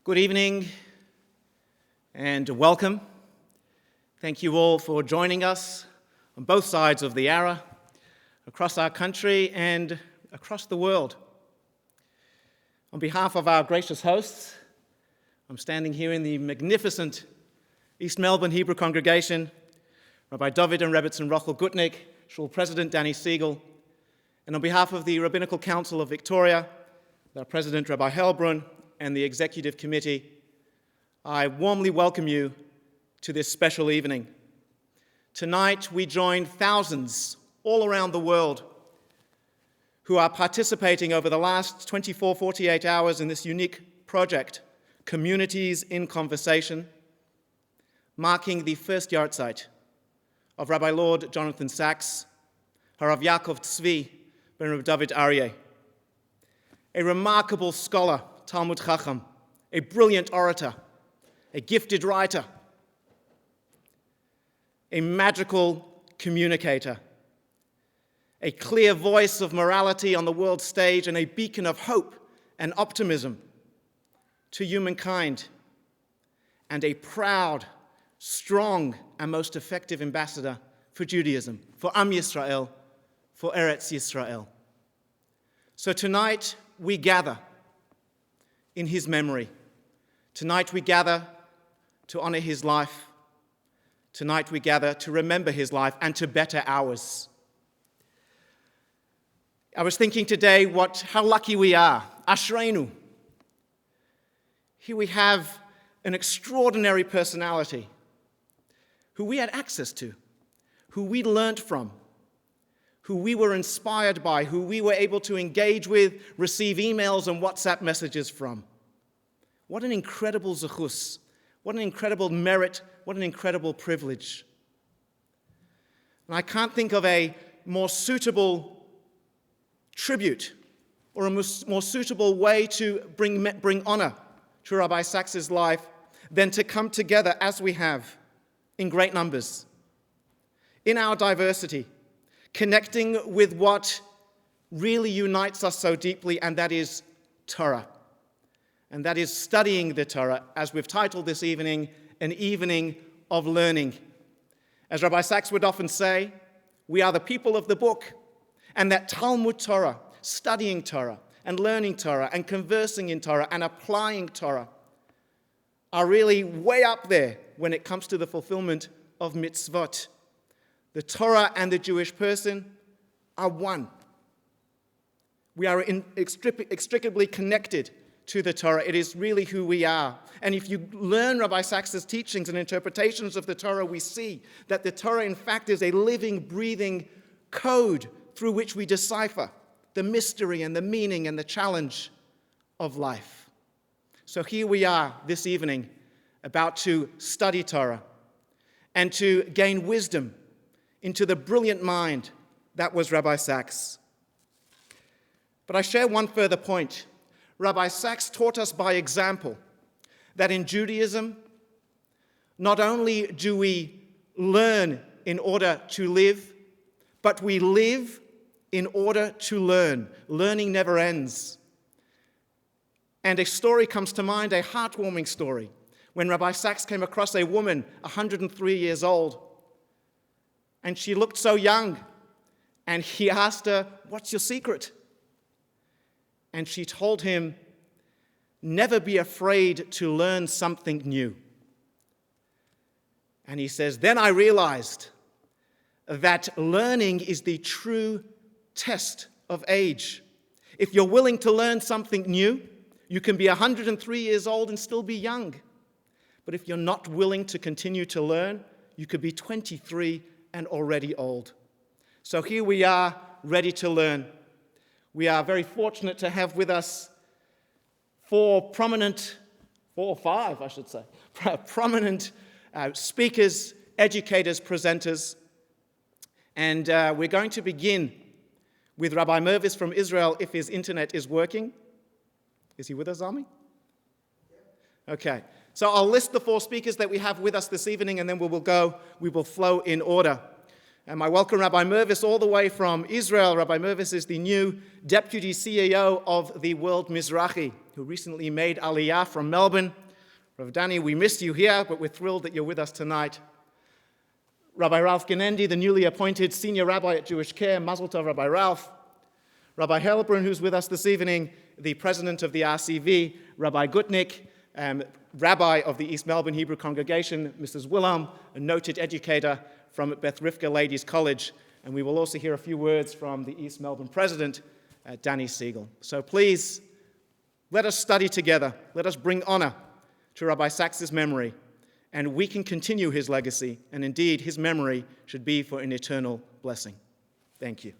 Good evening and welcome. Thank you all for joining us on both sides of the Yarra, across our country and across the world. On behalf of our gracious hosts, I'm standing here in the magnificent East Melbourne Hebrew congregation, Rabbi David and Rebbetzin Rochel Gutnick, Shul President Danny Siegel, and on behalf of the Rabbinical Council of Victoria, our President Rabbi Helbrun, and the Executive Committee, I warmly welcome you to this special evening. Tonight we join thousands all around the world who are participating over the last 48 hours in this unique project, Communities in Conversation, marking the first Yartzeit of Rabbi Lord Jonathan Sacks, Harav Yaakov Tzvi ben Rabbi David Aryeh, a remarkable scholar, Talmud Chacham, a brilliant orator, a gifted writer, a magical communicator, a clear voice of morality on the world stage, and a beacon of hope and optimism to humankind, and a proud, strong, and most effective ambassador for Judaism, for Am Yisrael, for Eretz Yisrael. So tonight we gather in his memory. Tonight we gather to honor his life. Tonight we gather to remember his life and to better ours. I was thinking today how lucky we are. Ashreinu. Here we have an extraordinary personality who we had access to, who we learnt from, who we were inspired by, who we were able to engage with, receive emails and WhatsApp messages from. What an incredible zechus, what an incredible merit, what an incredible privilege. And I can't think of a more suitable tribute or a more suitable way to bring honor to Rabbi Sacks' life than to come together as we have in great numbers, in our diversity, connecting with what really unites us so deeply, and that is Torah. And that is studying the Torah, as we've titled this evening, an evening of learning. As Rabbi Sacks would often say, we are the people of the book, and that Talmud Torah, studying Torah, and learning Torah, and conversing in Torah, and applying Torah, are really way up there when it comes to the fulfillment of mitzvot. The Torah and the Jewish person are one. We are inextricably connected to the Torah. It is really who we are. And if you learn Rabbi Sacks' teachings and interpretations of the Torah, we see that the Torah, in fact, is a living, breathing code through which we decipher the mystery and the meaning and the challenge of life. So here we are this evening, about to study Torah and to gain wisdom into the brilliant mind that was Rabbi Sacks. But I share one further point. Rabbi Sacks taught us by example that in Judaism, not only do we learn in order to live, but we live in order to learn. Learning never ends. And a story comes to mind, a heartwarming story, when Rabbi Sacks came across a woman, 103 years old, and she looked so young, and he asked her, "What's your secret?" And she told him, "Never be afraid to learn something new." And he says, "Then I realized that learning is the true test of age. If you're willing to learn something new, you can be 103 years old and still be young. But if you're not willing to continue to learn, you could be 23 and already old." So here we are, ready to learn. We are very fortunate to have with us prominent speakers, educators, presenters. And we're going to begin with Rabbi Mervis from Israel, if his internet is working. Is he with us, Zami? Okay. So I'll list the 4 speakers that we have with us this evening, and then we will flow in order. And I welcome Rabbi Mervis all the way from Israel. Rabbi Mervis is the new Deputy CEO of the World Mizrahi, who recently made Aliyah from Melbourne. Rabbi Danny, we missed you here, but we're thrilled that you're with us tonight. Rabbi Ralph Genendi, the newly appointed Senior Rabbi at Jewish Care. Mazel Tov, Rabbi Ralph. Rabbi Helbrun, who's with us this evening, the President of the RCV. Rabbi Gutnick, Rabbi of the East Melbourne Hebrew Congregation. Mrs. Willam, a noted educator from Beth Rivka Ladies College, and we will also hear a few words from the East Melbourne President, Danny Siegel. So please, let us study together. Let us bring honor to Rabbi Sacks' memory, and we can continue his legacy, and indeed his memory should be for an eternal blessing. Thank you.